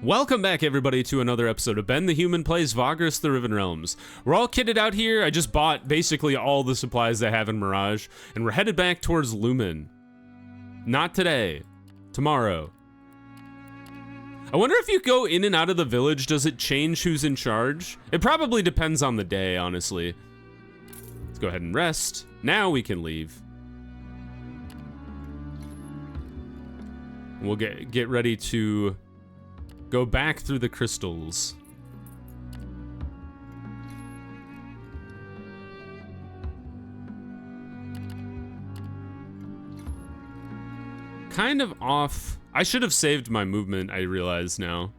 Welcome back, everybody, to another episode of Ben the Human Plays Vagrus the Riven Realms. We're all kitted out here. I just bought basically all the supplies they have in Mirage, and we're headed back towards Lumen. Not today. Tomorrow. I wonder if you go in and out of the village, does it change who's in charge? It probably depends on the day, honestly. Let's go ahead and rest. Now we can leave. We'll get ready to go back through the crystals. Kind of off. I should have saved my movement, I realize now.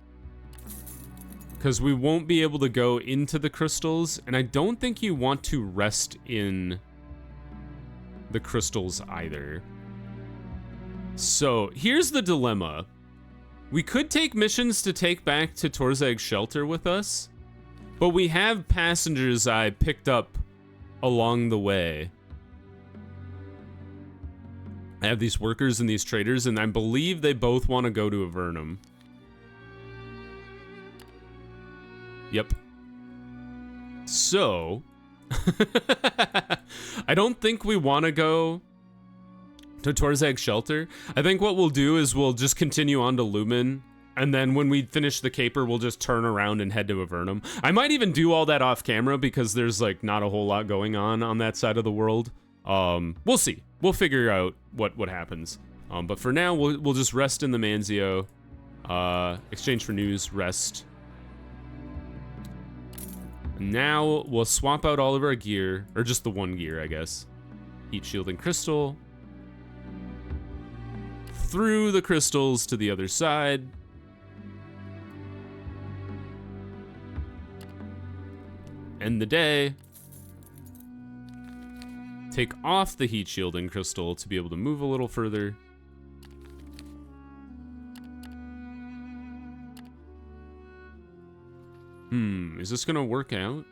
Because we won't be able to go into the crystals, and I don't think you want to rest in the crystals either. So, here's the dilemma. We could take missions to take back to Torzag's shelter with us, but we have passengers I picked up along the way. I have these workers and these traders, and I believe they both want to go to Avernum. Yep. So, I don't think we want to go to Torzag's shelter. I think what we'll do is we'll just continue on to Lumen, and then when we finish the caper, we'll just turn around and head to Avernum. I might even do all that off camera because there's like not a whole lot going on that side of the world. We'll see. We'll figure out what happens. But for now, we'll just rest in the Manzio. Exchange for news, rest. Now we'll swap out all of our gear, or just the one gear, I guess. Heat shield and crystal. Through the crystals to the other side. End the day. Take off the heat shield and crystal to be able to move a little further. Is this gonna work out?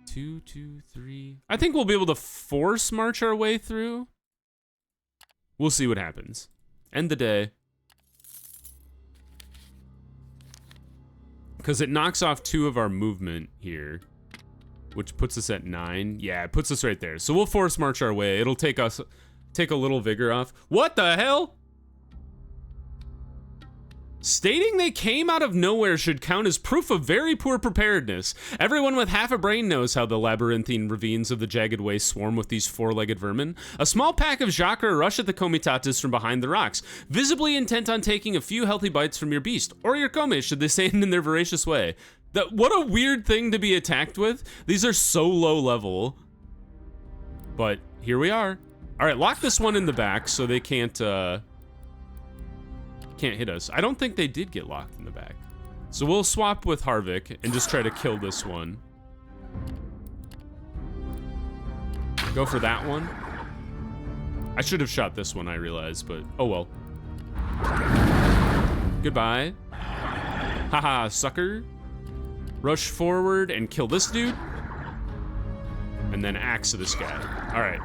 2, 2, 3. I think we'll be able to force march our way through. We'll see what happens. End the day. Because it knocks off 2 of our movement here, which puts us at 9. Yeah, it puts us right there. So we'll force march our way. It'll take a little vigor off. What the hell? Stating they came out of nowhere should count as proof of very poor preparedness. Everyone with half a brain knows how the labyrinthine ravines of the jagged waste swarm with these four-legged vermin. A small pack of Jacre rush at the comitatus from behind the rocks, visibly intent on taking a few healthy bites from your beast, or your come, should they say it in their voracious way. What a weird thing to be attacked with. These are so low level. But here we are. All right, lock this one in the back so they can't hit us. I don't think they did get locked in the back. So we'll swap with Harvick and just try to kill this one. Go for that one. I should have shot this one, I realize, but oh well. Goodbye. Haha, sucker. Rush forward and kill this dude. And then axe this guy. All right.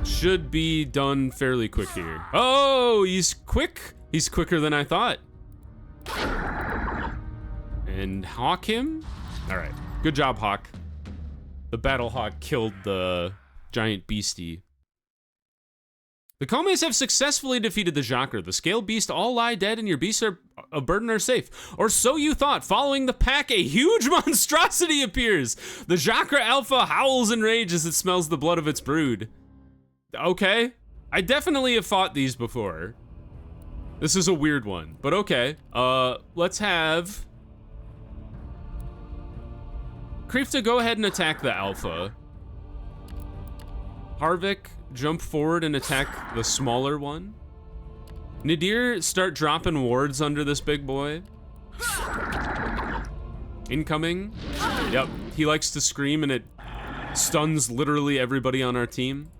Should be done fairly quick here. Oh, he's quick. He's quicker than I thought. And hawk him. All right, good job, Hawk. The battle hawk killed the giant beastie. The Comes have successfully defeated the Jacre. The scale beast all lie dead and your beasts of burden are safe. Or so you thought. Following the pack, a huge monstrosity appears. The Jacre Alpha howls in rage as it smells the blood of its brood. Okay, I definitely have fought these before. This is a weird one, but okay. Let's have Krifta go ahead and attack the Alpha. Harvick, jump forward and attack the smaller one. Nadir, start dropping wards under this big boy. Incoming. Yep, he likes to scream and it stuns literally everybody on our team.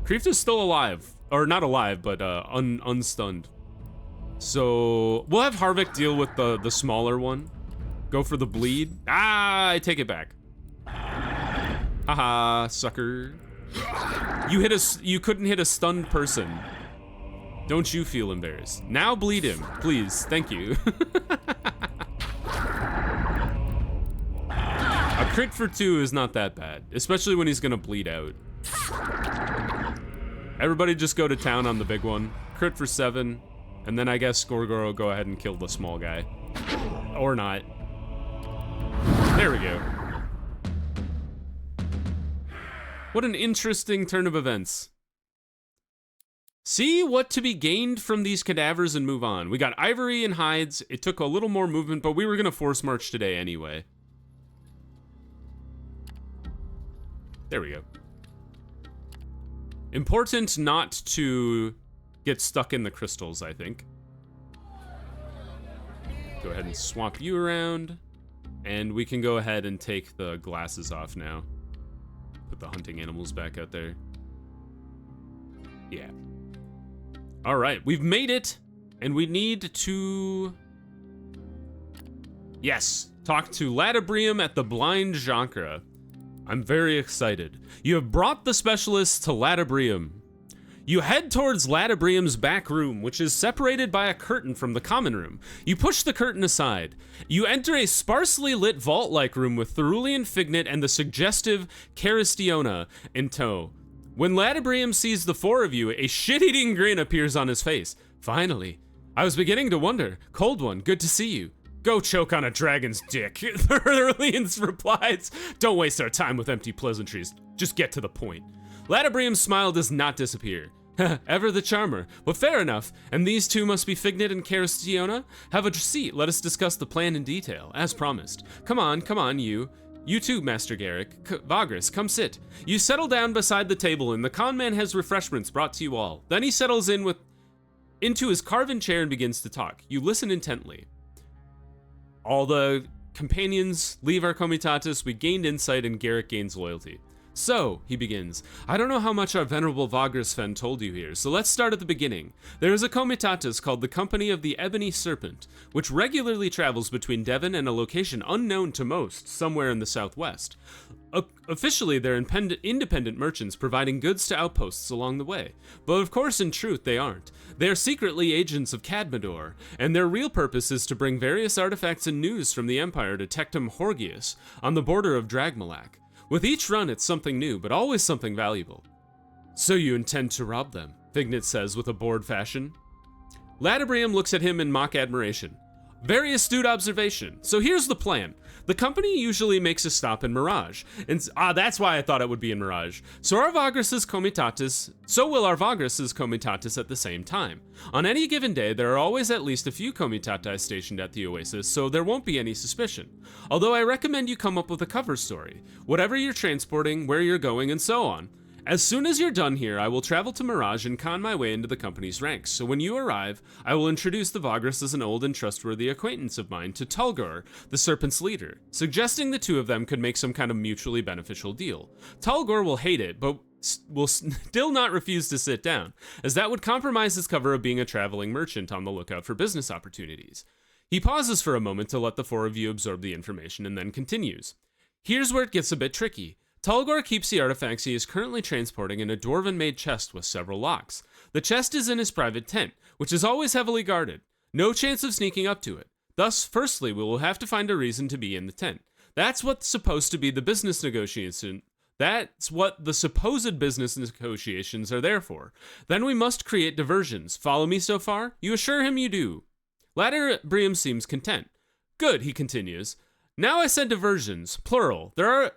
Krifta's still alive. Or not alive, but unstunned. So we'll have Harvick deal with the smaller one. Go for the bleed. Ah, I take it back. Haha, sucker. You couldn't hit a stunned person. Don't you feel embarrassed. Now bleed him, please. Thank you. A crit for 2 is not that bad, especially when he's gonna bleed out. Everybody just go to town on the big one. Crit for 7, and then I guess Skorgor will go ahead and kill the small guy. Or not. There we go. What an interesting turn of events. See what to be gained from these cadavers and move on. We got ivory and hides. It took a little more movement, but we were gonna force march today anyway. There we go. Important not to get stuck in the crystals, I think. Go ahead and swap you around. And we can go ahead and take the glasses off now. Put the hunting animals back out there. Yeah. All right, we've made it. And we need to... Yes, talk to Ladabrium at the Blind Jankra. I'm very excited. You have brought the specialists to Ladabrium. You head towards Ladabrium's back room, which is separated by a curtain from the common room. You push the curtain aside. You enter a sparsely lit vault-like room with Cerulean Fignet and the suggestive Caristiona in tow. When Ladabrium sees the 4 of you, a shit-eating grin appears on his face. Finally. I was beginning to wonder. Cold One, good to see you. Go choke on a dragon's dick. Cerulean's replies. Don't waste our time with empty pleasantries. Just get to the point. Ladabrium's smile does not disappear. Ever the charmer, but fair enough. And these two must be Fignet and Caristiona? Have a seat, let us discuss the plan in detail, as promised. Come on, you. You too, Master Garrick. Vagrus, come sit. You settle down beside the table and the con man has refreshments brought to you all. Then he settles into his carven chair and begins to talk. You listen intently. All the companions leave our comitatus, we gained insight and Garrick gains loyalty. So, he begins, I don't know how much our venerable Vagrus told you here, so let's start at the beginning. There is a comitatus called the Company of the Ebony Serpent, which regularly travels between Devon and a location unknown to most, somewhere in the southwest. Officially, they're independent merchants providing goods to outposts along the way, but of course in truth they aren't. They're secretly agents of Cadmador, and their real purpose is to bring various artifacts and news from the Empire to Tectum Horgius, on the border of Dragmalak. With each run, it's something new, but always something valuable. So you intend to rob them, Fignet says with a bored fashion. Ladabrium looks at him in mock admiration. Very astute observation. So here's the plan. The company usually makes a stop in Mirage, and that's why I thought it would be in Mirage. So will our Vagrus's comitatus at the same time. On any given day, there are always at least a few comitatus stationed at the Oasis, so there won't be any suspicion. Although I recommend you come up with a cover story, whatever you're transporting, where you're going, and so on. As soon as you're done here, I will travel to Mirage and con my way into the company's ranks, so when you arrive, I will introduce the Vagrus as an old and trustworthy acquaintance of mine to Tulgur, the Serpent's leader, suggesting the two of them could make some kind of mutually beneficial deal. Tulgur will hate it, but will still not refuse to sit down, as that would compromise his cover of being a traveling merchant on the lookout for business opportunities. He pauses for a moment to let the 4 of you absorb the information and then continues. Here's where it gets a bit tricky. Tulgur keeps the artifacts he is currently transporting in a dwarven-made chest with several locks. The chest is in his private tent, which is always heavily guarded. No chance of sneaking up to it. Thus, firstly, we will have to find a reason to be in the tent. That's what's supposed to be the business negotiation. That's what the supposed business negotiations are there for. Then we must create diversions. Follow me so far? You assure him you do. Ladabrium seems content. Good, he continues. Now I said diversions, plural. There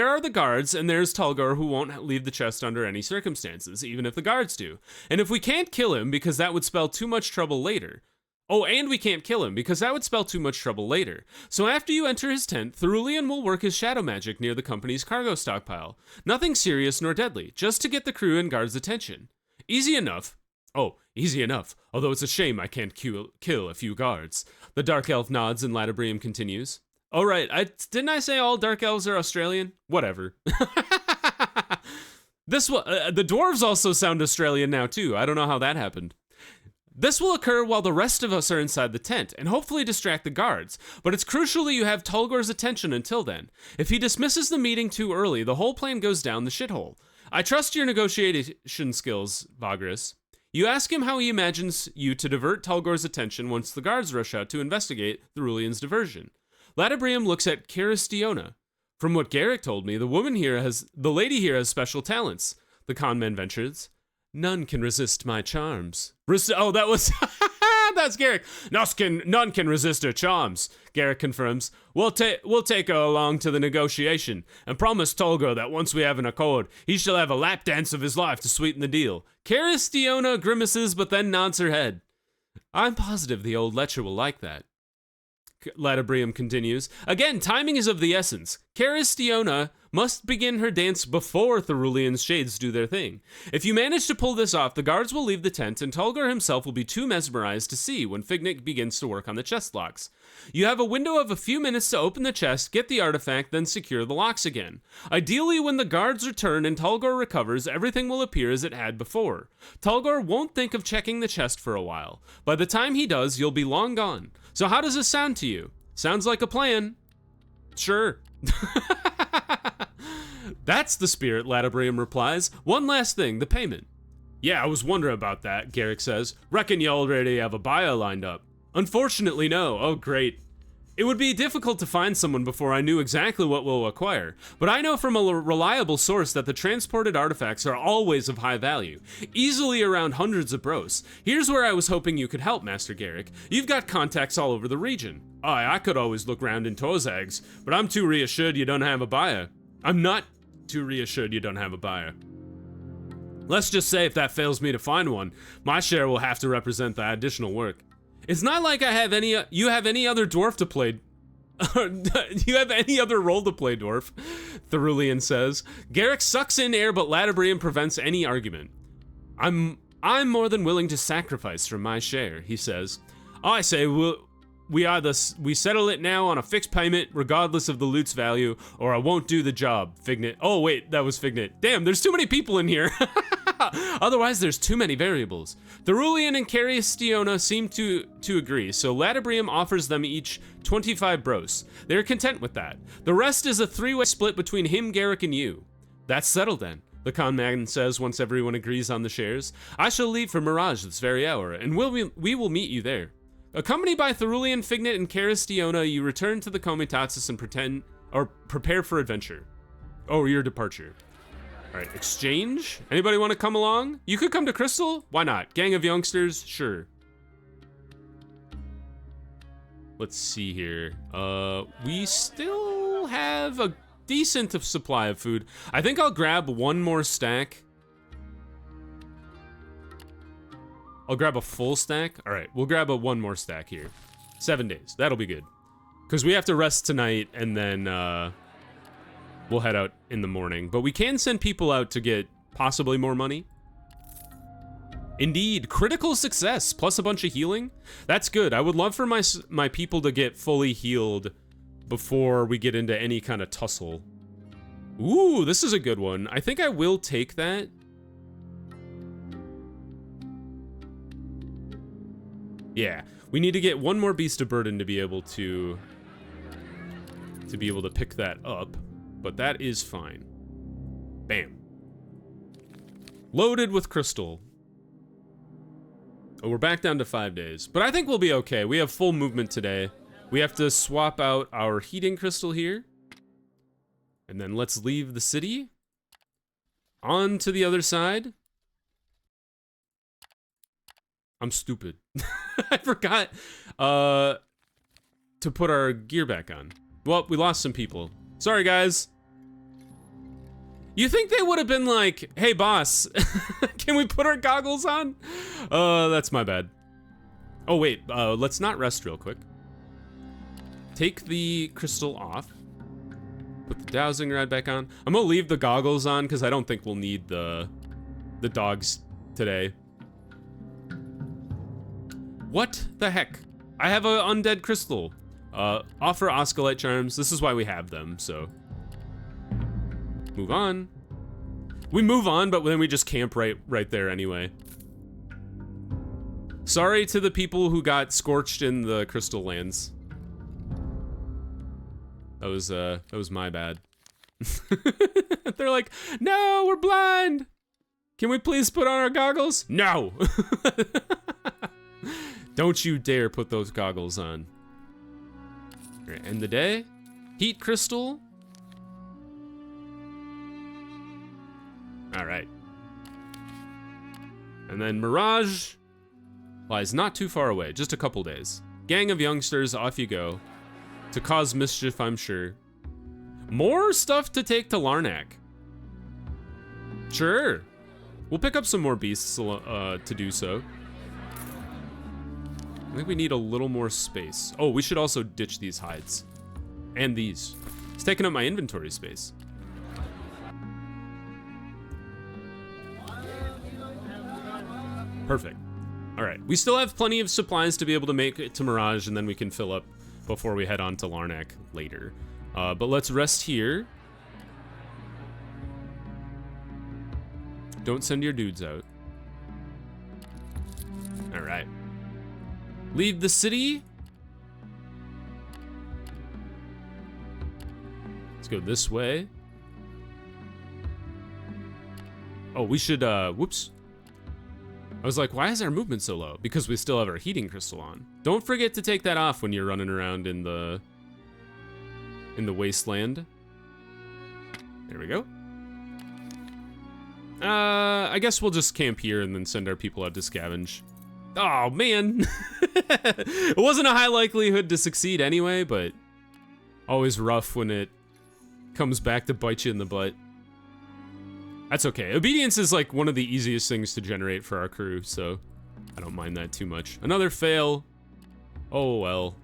are the guards, and there's Tulgur who won't leave the chest under any circumstances, even if the guards do. And if we can't kill him, because that would spell too much trouble later. So after you enter his tent, Cerulean will work his shadow magic near the company's cargo stockpile. Nothing serious nor deadly, just to get the crew and guards' attention. Easy enough. Easy enough, although it's a shame I can't kill a few guards. The Dark Elf nods and Ladabrium continues. Oh, right. Didn't I say all Dark Elves are Australian? Whatever. The dwarves also sound Australian now, too. I don't know how that happened. This will occur while the rest of us are inside the tent, and hopefully distract the guards, but it's crucial that you have Tulgur's attention until then. If he dismisses the meeting too early, the whole plan goes down the shithole. I trust your negotiation skills, Vagrus. You ask him how he imagines you to divert Tulgor's attention once the guards rush out to investigate Therulian's diversion. Ladabrium looks at Caristiona. From what Garrick told me, the lady here has special talents. The conman ventures. None can resist my charms. Oh, that was... That's Garrick. None can resist her charms, Garrick confirms. We'll take her along to the negotiation and promise Tulgor that once we have an accord, he shall have a lap dance of his life to sweeten the deal. Caristiona grimaces but then nods her head. I'm positive the old lecher will like that. Ladabrium continues. Again, timing is of the essence. Caristiona must begin her dance before Therulian's shades do their thing. If you manage to pull this off, the guards will leave the tent and Tulgor himself will be too mesmerized to see when Fignet begins to work on the chest locks. You have a window of a few minutes to open the chest, get the artifact, then secure the locks again. Ideally, when the guards return and Tulgor recovers, everything will appear as it had before. Tulgor won't think of checking the chest for a while. By the time he does, you'll be long gone. So how does this sound to you? Sounds like a plan. Sure. That's the spirit, Ladabrium replies. One last thing, the payment. Yeah, I was wondering about that, Garrick says. Reckon you already have a buyer lined up. Unfortunately, no. Oh, great. It would be difficult to find someone before I knew exactly what we'll acquire, but I know from a reliable source that the transported artifacts are always of high value, easily around hundreds of bros. Here's where I was hoping you could help, Master Garrick. You've got contacts all over the region. I could always look round in Torzags, but I'm too reassured you don't have a buyer. I'm not too reassured you don't have a buyer. Let's just say if that fails me to find one, my share will have to represent the additional work. It's not like you have any other dwarf to play. You have any other role to play, dwarf, Therulian says. Garrick sucks in air, but Ladabrium prevents any argument. I'm more than willing to sacrifice for my share, he says. I say we settle it now on a fixed payment, regardless of the loot's value, or I won't do the job, Fignet. Oh wait, that was Fignet. Damn, there's too many people in here. Otherwise, there's too many variables. Therulian and Caristiona seem to agree, so Ladabrium offers them each 25 bros. They're content with that. The rest is a three-way split between him, Garrick, and you. That's settled then, the con man says once everyone agrees on the shares. I shall leave for Mirage this very hour, and we will meet you there. Accompanied by Therulian, Fignet, and Caristiona, you return to the Comitatus and prepare for adventure. Oh, your departure. All right, exchange. Anybody want to come along? You could come to Crystal. Why not? Gang of youngsters, sure. Let's see here. We still have a decent supply of food. I think I'll grab one more stack. I'll grab a full stack. All right, we'll grab one more stack here. 7 days, that'll be good. Because we have to rest tonight and then we'll head out in the morning. But we can send people out to get possibly more money. Indeed, critical success plus a bunch of healing. That's good. I would love for my people to get fully healed before we get into any kind of tussle. Ooh, this is a good one. I think I will take that. Yeah, we need to get one more beast of burden to be able to pick that up, but that is fine. Bam. Loaded with crystal. Oh, we're back down to 5 days, but I think we'll be okay. We have full movement today. We have to swap out our heating crystal here, and then let's leave the city on to the other side. I'm stupid. I forgot to put our gear back on. Well, we lost some people. Sorry, guys. You think they would have been like, hey, boss, can we put our goggles on? That's my bad. Oh, wait, let's not rest real quick. Take the crystal off. Put the dowsing rod back on. I'm gonna leave the goggles on because I don't think we'll need the dogs today. What the heck? I have an undead crystal. Offer Osculite charms. This is why we have them, so. Move on. We move on, but then we just camp right there anyway. Sorry to the people who got scorched in the crystal lands. That was my bad. They're like, no, we're blind. Can we please put on our goggles? No! Don't you dare put those goggles on. All right, end the day. Heat crystal. All right. And then Mirage lies not too far away, just a couple days. Gang of youngsters, off you go. To cause mischief, I'm sure. More stuff to take to Larnak. Sure. We'll pick up some more beasts to do so. I think we need a little more space. Oh, we should also ditch these hides. And these. It's taking up my inventory space. Perfect. All right, we still have plenty of supplies to be able to make it to Mirage, and then we can fill up before we head on to Larnak later. But let's rest here. Don't send your dudes out. All right. Leave the city. Let's go this way. Oh, we should, whoops. I was like, why is our movement so low? Because we still have our heating crystal on. Don't forget to take that off when you're running around in the wasteland. There we go. I guess we'll just camp here and then send our people out to scavenge. Oh, man. It wasn't a high likelihood to succeed anyway, but always rough when it comes back to bite you in the butt. That's okay. Obedience is like one of the easiest things to generate for our crew, so I don't mind that too much. Another fail. Oh, well.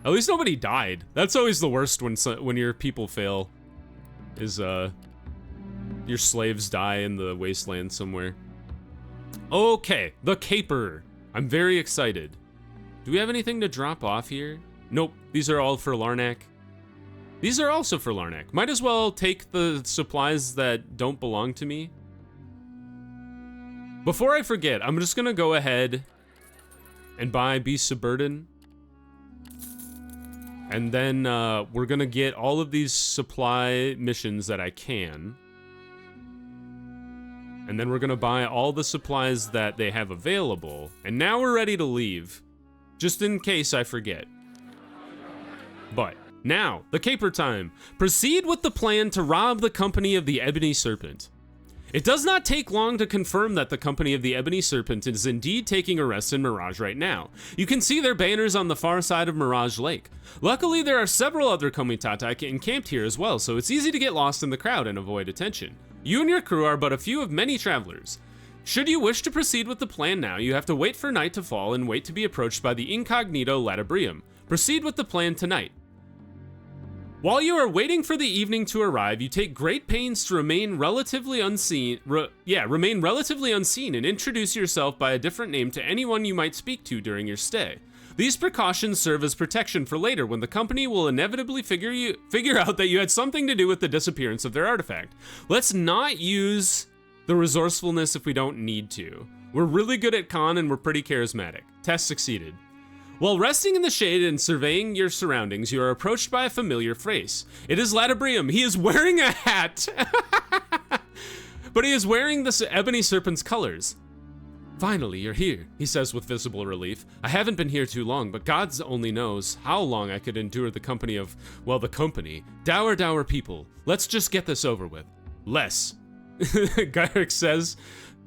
At least nobody died. That's always the worst when your people fail, is your slaves die in the wasteland somewhere. Okay, the Caper. I'm very excited. Do we have anything to drop off here? Nope, these are all for Larnak. These are also for Larnak. Might as well take the supplies that don't belong to me. Before I forget, I'm just gonna go ahead and buy Beasts of Burden. And then we're gonna get all of these supply missions that I can. And then we're gonna buy all the supplies that they have available. And now we're ready to leave, just in case I forget. But now, the Caper time. Proceed with the plan to rob the company of the Ebony Serpent. It does not take long to confirm that the company of the Ebony Serpent is indeed taking a rest in Mirage right now. You can see their banners on the far side of Mirage Lake. Luckily, there are several other Komitata encamped here as well, so it's easy to get lost in the crowd and avoid attention. You and your crew are but a few of many travelers. Should you wish to proceed with the plan now, you have to wait for night to fall and wait to be approached by the incognito Latabrium. Proceed with the plan tonight. While you are waiting for the evening to arrive, you take great pains to remain relatively unseen, and introduce yourself by a different name to anyone you might speak to during your stay. These precautions serve as protection for later when the company will inevitably figure out that you had something to do with the disappearance of their artifact. Let's not use the resourcefulness if we don't need to. We're really good at con and we're pretty charismatic. Test succeeded. While resting in the shade and surveying your surroundings, you are approached by a familiar face. It is Latabrium. He is wearing a hat. But he is wearing the Ebony Serpent's colors. Finally, you're here, he says with visible relief. I haven't been here too long, but God only knows how long I could endure the company of, well, the company. Dour people. Let's just get this over with. Less. Garrick says.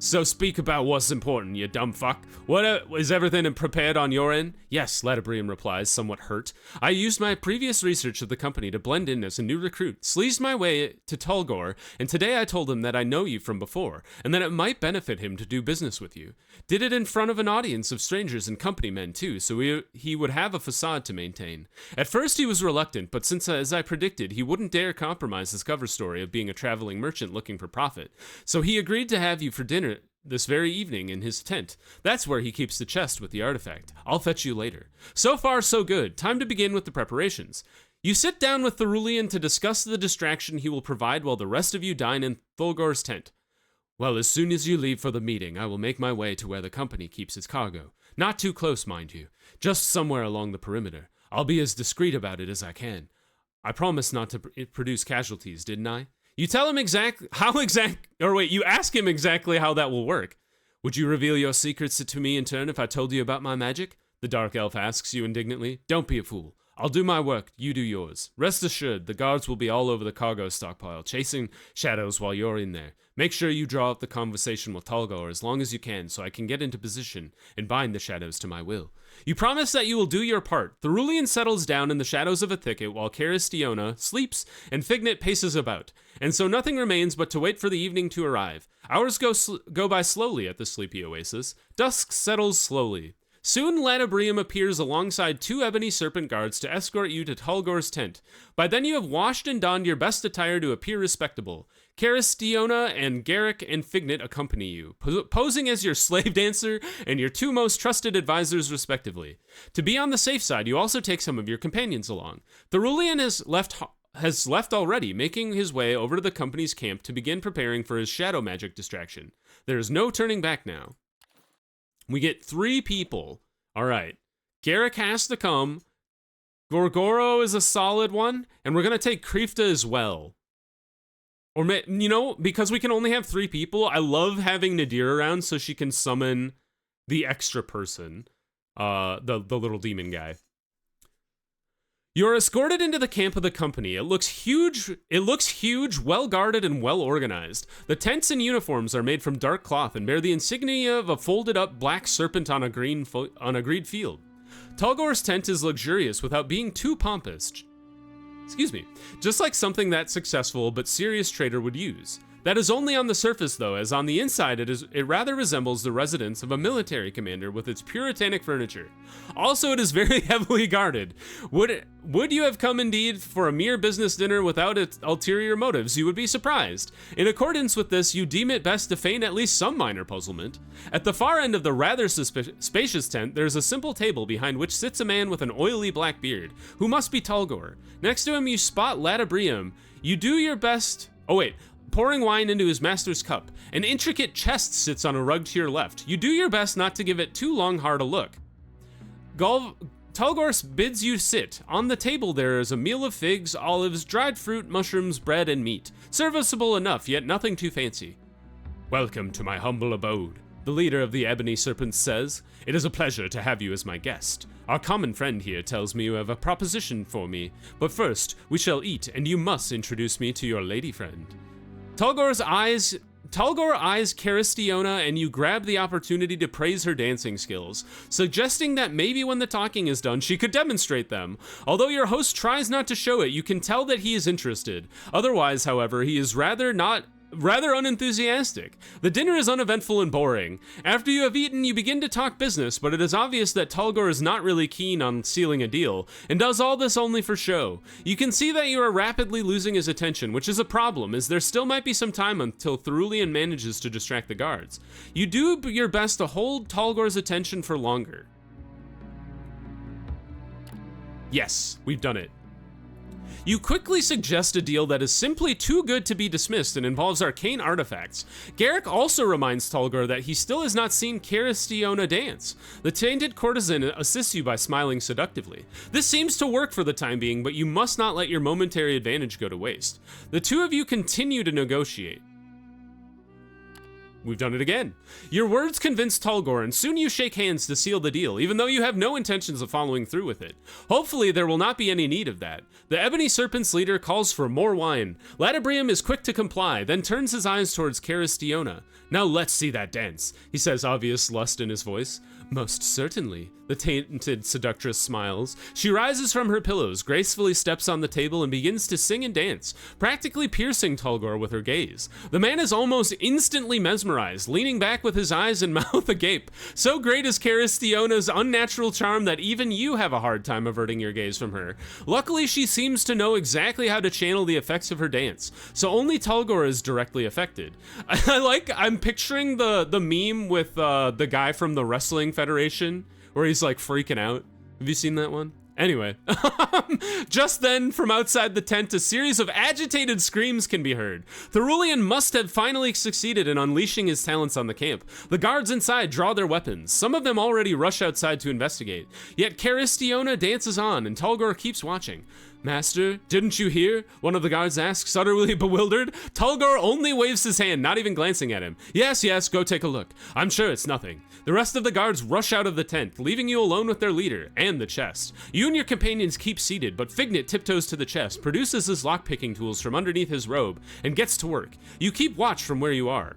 So speak about what's important, you dumb fuck. Is everything prepared on your end? Yes, Latabrium replies, somewhat hurt. I used my previous research of the company to blend in as a new recruit, sleazed my way to Tulgor, and today I told him that I know you from before, and that it might benefit him to do business with you. Did it in front of an audience of strangers and company men too, so he would have a facade to maintain. At first he was reluctant, but since, as I predicted, he wouldn't dare compromise his cover story of being a traveling merchant looking for profit, so he agreed to have you for dinner this very evening in his tent. That's where he keeps the chest with the artifact. I'll fetch you later. So far, so good. Time to begin with the preparations. You sit down with Thorulian to discuss the distraction he will provide while the rest of you dine in Thulgor's tent. Well, as soon as you leave for the meeting, I will make my way to where the company keeps its cargo. Not too close, mind you. Just somewhere along the perimeter. I'll be as discreet about it as I can. I promised not to produce casualties, didn't I? You tell him you ask him exactly how that will work. Would you reveal your secrets to me in turn if I told you about my magic? The dark elf asks you indignantly. Don't be a fool. I'll do my work, you do yours. Rest assured, the guards will be all over the cargo stockpile, chasing shadows while you're in there. Make sure you draw up the conversation with Talgor as long as you can so I can get into position and bind the shadows to my will. You promise that you will do your part. Thurulian settles down in the shadows of a thicket while Caristiona sleeps and Fignet paces about, and so nothing remains but to wait for the evening to arrive. Hours go by slowly at the sleepy oasis. Dusk settles slowly. Soon, Lanabrium appears alongside 2 ebony serpent guards to escort you to Talgor's tent. By then you have washed and donned your best attire to appear respectable. Caristiona and Garrick and Fignet accompany you, posing as your slave dancer and your 2 most trusted advisors respectively. To be on the safe side, you also take some of your companions along. Thurulian has left already, making his way over to the company's camp to begin preparing for his shadow magic distraction. There is no turning back now. We get 3 people. All right. Garrick has to come. Gorgoro is a solid one. And we're going to take Krifta as well. Or, because we can only have 3 people, I love having Nadir around so she can summon the extra person. The little demon guy. You're escorted into the camp of the company. It looks huge, well guarded, and well organized. The tents and uniforms are made from dark cloth and bear the insignia of a folded up black serpent on a green field. Talgor's tent is luxurious without being too pompous. Just like something that successful but serious trader would use. That is only on the surface though, as on the inside it rather resembles the residence of a military commander with its puritanic furniture. Also, it is very heavily guarded. Would you have come indeed for a mere business dinner without its ulterior motives? You would be surprised. In accordance with this, you deem it best to feign at least some minor puzzlement. At the far end of the rather spacious tent, there is a simple table behind which sits a man with an oily black beard, who must be Talgor. Next to him, you spot Ladabrium. You do your best... pouring wine into his master's cup. An intricate chest sits on a rug to your left. You do your best not to give it too hard a look. Talgor bids you sit. On the table there is a meal of figs, olives, dried fruit, mushrooms, bread, and meat. Serviceable enough, yet nothing too fancy. Welcome to my humble abode, the leader of the Ebony Serpents says. It is a pleasure to have you as my guest. Our common friend here tells me you have a proposition for me. But first, we shall eat, and you must introduce me to your lady friend. Talgor eyes Caristiona, and you grab the opportunity to praise her dancing skills, suggesting that maybe when the talking is done, she could demonstrate them. Although your host tries not to show it, you can tell that he is interested. Otherwise, however, he is rather unenthusiastic. The dinner is uneventful and boring. After you have eaten, you begin to talk business, but it is obvious that Talgor is not really keen on sealing a deal, and does all this only for show. You can see that you are rapidly losing his attention, which is a problem, as there still might be some time until Thurulian manages to distract the guards. You do your best to hold Talgor's attention for longer. Yes, we've done it. You quickly suggest a deal that is simply too good to be dismissed and involves arcane artifacts. Garrick also reminds Talgor that he still has not seen Caristiona dance. The tainted courtesan assists you by smiling seductively. This seems to work for the time being, but you must not let your momentary advantage go to waste. The 2 of you continue to negotiate. We've done it again. Your words convince Talgor, and soon you shake hands to seal the deal, even though you have no intentions of following through with it. Hopefully, there will not be any need of that. The Ebony Serpent's leader calls for more wine. Ladabrium is quick to comply, then turns his eyes towards Caristiona. Now let's see that dance, he says, obvious lust in his voice. Most certainly, the tainted seductress smiles. She rises from her pillows, gracefully steps on the table, and begins to sing and dance, practically piercing Talgor with her gaze. The man is almost instantly mesmerized, leaning back with his eyes and mouth agape. So great is Caristiona's unnatural charm that even you have a hard time averting your gaze from her. Luckily, she seems to know exactly how to channel the effects of her dance, so only Talgor is directly affected. I'm picturing the meme with the guy from the Wrestling Federation, where he's like freaking out. Have you seen that one? Anyway, just then, from outside the tent, a series of agitated screams can be heard. Thurulian must have finally succeeded in unleashing his talents on the camp. The guards inside draw their weapons. Some of them already rush outside to investigate. Yet Caristiona dances on, and Talgor keeps watching. Master, didn't you hear? One of the guards asks, utterly bewildered. Tulgar only waves his hand, not even glancing at him. Yes, go take a look. I'm sure it's nothing. The rest of the guards rush out of the tent, leaving you alone with their leader and the chest. You and your companions keep seated, but Fignet tiptoes to the chest, produces his lockpicking tools from underneath his robe, and gets to work. You keep watch from where you are.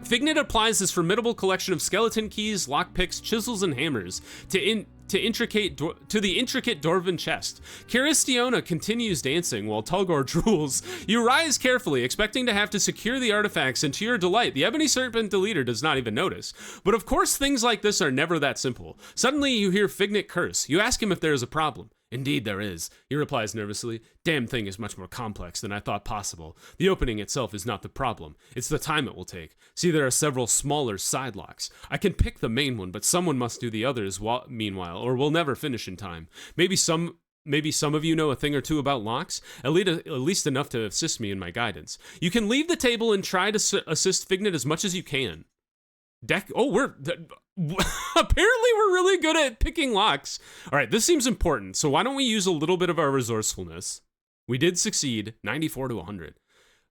Fignet applies his formidable collection of skeleton keys, lockpicks, chisels, and hammers to the intricate dwarven chest. Caristiona continues dancing while Tulgar drools. You rise carefully, expecting to have to secure the artifacts, and to your delight, the Ebony Serpent, the leader, does not even notice. But of course, things like this are never that simple. Suddenly, you hear Fignet curse. You ask him if there is a problem. Indeed there is, he replies nervously. Damn thing is much more complex than I thought possible. The opening itself is not the problem. It's the time it will take. See, there are several smaller side locks. I can pick the main one, but someone must do the others meanwhile, or we'll never finish in time. Maybe some of you know a thing or two about locks, at least enough to assist me in my guidance. You can leave the table and try to assist Fignet as much as you can. Apparently we're really good at picking locks. All right, this seems important, so why don't we use a little bit of our resourcefulness? We did succeed, 94 to 100.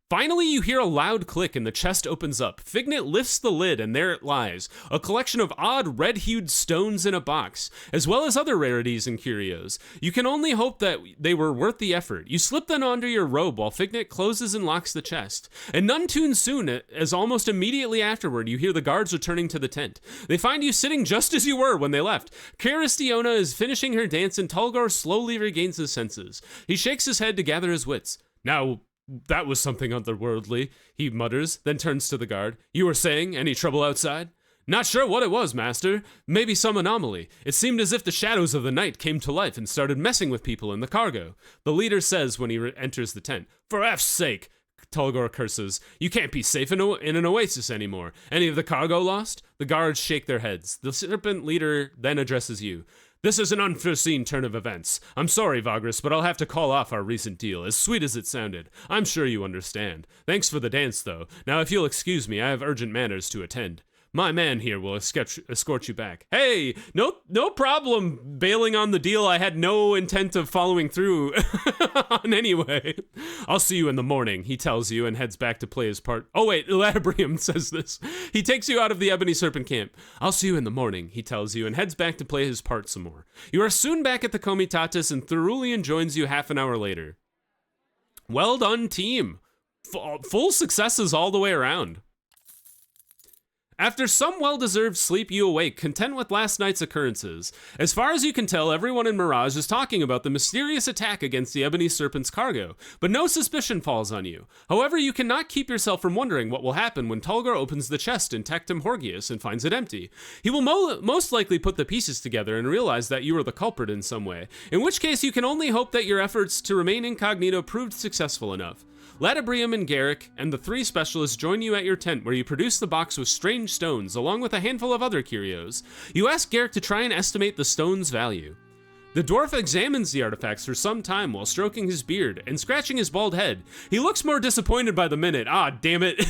Finally, you hear a loud click and the chest opens up. Fignet lifts the lid and there it lies, a collection of odd red-hued stones in a box, as well as other rarities and curios. You can only hope that they were worth the effort. You slip them under your robe while Fignet closes and locks the chest. And none too soon, as almost immediately afterward, you hear the guards returning to the tent. They find you sitting just as you were when they left. Caristiona is finishing her dance and Tulgar slowly regains his senses. He shakes his head to gather his wits. Now, that was something otherworldly, he mutters, then turns to the guard. You were saying, any trouble outside? Not sure what it was, master. Maybe some anomaly. It seemed as if the shadows of the night came to life and started messing with people in the cargo. The leader says when he enters the tent. For F's sake, Tulgar curses. You can't be safe in an oasis anymore. Any of the cargo lost? The guards shake their heads. The serpent leader then addresses you. This is an unforeseen turn of events. I'm sorry, Vagrus, but I'll have to call off our recent deal, as sweet as it sounded. I'm sure you understand. Thanks for the dance, though. Now, if you'll excuse me, I have urgent matters to attend. My man here will escort you back. Hey, no problem bailing on the deal I had no intent of following through on anyway. I'll see you in the morning, he tells you and heads back to play his part. Oh wait, Labrium says this. He takes you out of the Ebony Serpent camp. I'll see you in the morning, he tells you and heads back to play his part some more. You are soon back at the Comitatus and Thorulian joins you half an hour later. Well done, team. Full successes all the way around. After some well-deserved sleep, you awake, content with last night's occurrences. As far as you can tell, everyone in Mirage is talking about the mysterious attack against the Ebony Serpent's cargo, but no suspicion falls on you. However, you cannot keep yourself from wondering what will happen when Tulgar opens the chest in Tectum Horgius and finds it empty. He will most likely put the pieces together and realize that you are the culprit in some way, in which case you can only hope that your efforts to remain incognito proved successful enough. Ladabrium and Garrick and the three specialists join you at your tent where you produce the box with strange stones along with a handful of other curios. You ask Garrick to try and estimate the stone's value. The dwarf examines the artifacts for some time while stroking his beard and scratching his bald head. He looks more disappointed by the minute. Ah, damn it.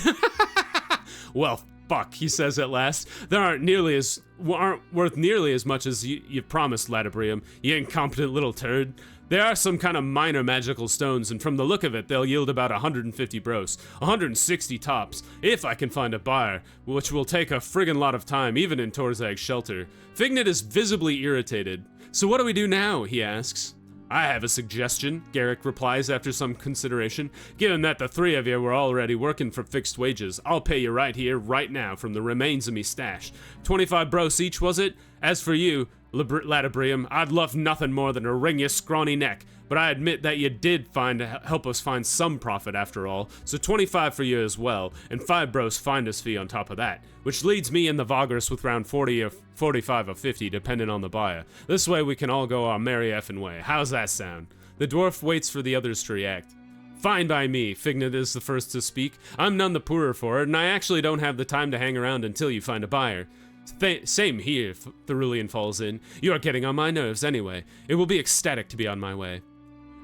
Well, fuck, he says at last. They aren't worth nearly as much as you've promised, Ladabrium, you incompetent little turd. They are some kind of minor magical stones, and from the look of it, they'll yield about 150 bros, 160 tops, if I can find a buyer, which will take a friggin' lot of time, even in Torzag's shelter. Fignet is visibly irritated. So what do we do now, he asks. I have a suggestion, Garrick replies after some consideration. Given that the three of you were already working for fixed wages, I'll pay you right here, right now, from the remains of me stash. 25 bros each, was it? As for you, Ladabrium, I'd love nothing more than to wring your scrawny neck, but I admit that you did help us find some profit after all, so 25 for you as well, and 5 bros finder's fee on top of that, which leads me and the Vagrus with round 40 or 45 or 50, depending on the buyer. This way we can all go our merry effing way. How's that sound? The dwarf waits for the others to react. Fine by me, Fignet is the first to speak. I'm none the poorer for it, and I actually don't have the time to hang around until you find a buyer. Same here, Thorulian falls in. You are getting on my nerves anyway. It will be ecstatic to be on my way.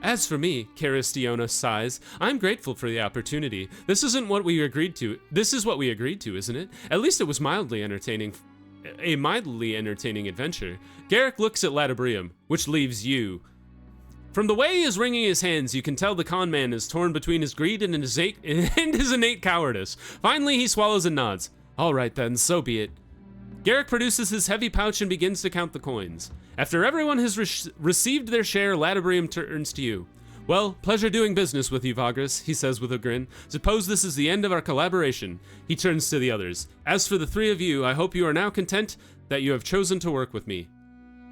As for me, Caristiona sighs, I'm grateful for the opportunity. This isn't what we agreed to. This is what we agreed to, isn't it? At least it was mildly entertaining. A mildly entertaining adventure. Garrick looks at Ladabrium, which leaves you. From the way he is wringing his hands, you can tell the con man is torn between his greed and his innate cowardice. Finally, he swallows and nods. All right then, so be it. Garrick produces his heavy pouch and begins to count the coins. After everyone has received their share, Ladabrium turns to you. Well, pleasure doing business with you, Vagrus, he says with a grin. Suppose this is the end of our collaboration. He turns to the others. As for the three of you, I hope you are now content that you have chosen to work with me.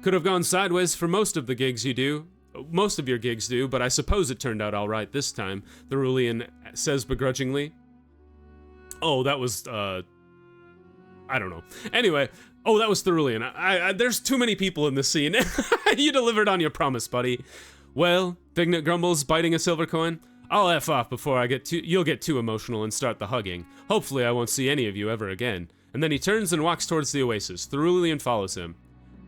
Could have gone sideways for most of your gigs do, but I suppose it turned out all right this time, Therulian says begrudgingly. Oh, that was, I don't know. Anyway, oh, that was Therulian. There's too many people in this scene. You delivered on your promise, buddy. Well, Fignet grumbles, biting a silver coin. I'll F off before you'll get too emotional and start the hugging. Hopefully I won't see any of you ever again. And then he turns and walks towards the oasis. Therulian follows him.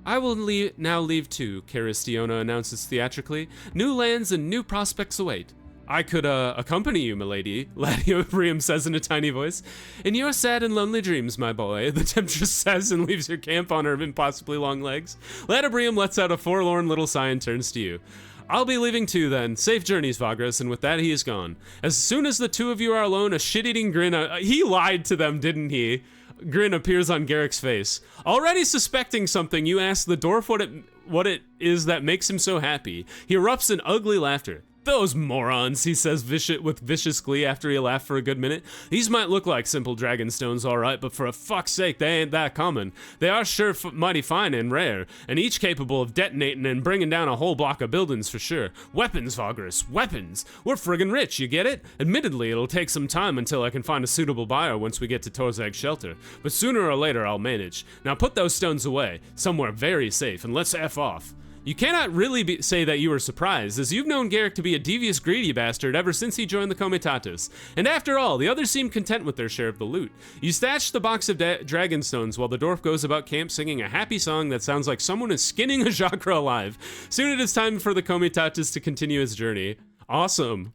I will now leave too, Caristiona announces theatrically. New lands and new prospects await. I could, accompany you, milady, Ladabrium says in a tiny voice. In your sad and lonely dreams, my boy, the temptress says and leaves your camp on her impossibly long legs. Ladabrium lets out a forlorn little sigh and turns to you. I'll be leaving too then. Safe journeys, Vagrus, and with that he is gone. As soon as the two of you are alone, a shit-eating grin, he lied to them, didn't he? Grin appears on Garrick's face. Already suspecting something, you ask the dwarf what it is that makes him so happy. He erupts in ugly laughter. Those morons, he says with vicious glee after he laughed for a good minute. These might look like simple dragon stones, all right, but for a fuck's sake, they ain't that common. They are sure mighty fine and rare, and each capable of detonating and bringing down a whole block of buildings for sure. Weapons, Vagrus, weapons. We're friggin' rich, you get it? Admittedly, it'll take some time until I can find a suitable buyer once we get to Torzag's shelter, but sooner or later I'll manage. Now put those stones away, somewhere very safe, and let's F off. You cannot really say that you were surprised, as you've known Garrick to be a devious, greedy bastard ever since he joined the Comitatus. And after all, the others seem content with their share of the loot. You stash the box of dragon stones while the dwarf goes about camp singing a happy song that sounds like someone is skinning a Jacra alive. Soon it is time for the Comitatus to continue his journey. Awesome.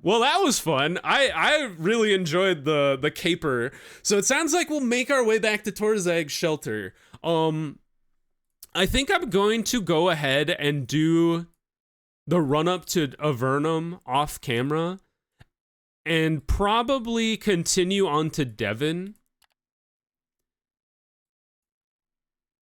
Well, that was fun. I really enjoyed the caper. So it sounds like we'll make our way back to Torzag's shelter. I think I'm going to go ahead and do the run-up to Avernum off camera and probably continue on to Devon.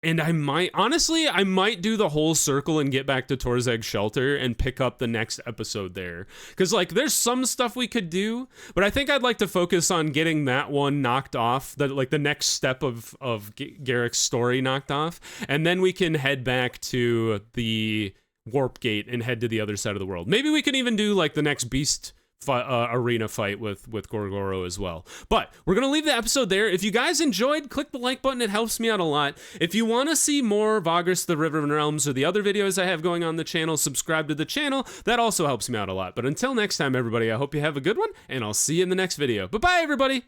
And I might do the whole circle and get back to Torzag's shelter and pick up the next episode there. Because, like, there's some stuff we could do, but I think I'd like to focus on getting that one knocked off, the next step of Garrick's story knocked off, and then we can head back to the Warp Gate and head to the other side of the world. Maybe we can even do, like, the next Beast arena fight with Gorgoro as well. But we're gonna leave the episode there. If you guys enjoyed, click the like button. It helps me out a lot. If you want to see more Vagrus the Riven Realms or the other videos I have going on the channel, subscribe to the channel. That also helps me out a lot. But until next time, everybody, I hope you have a good one, and I'll see you in the next video. Bye-bye, everybody!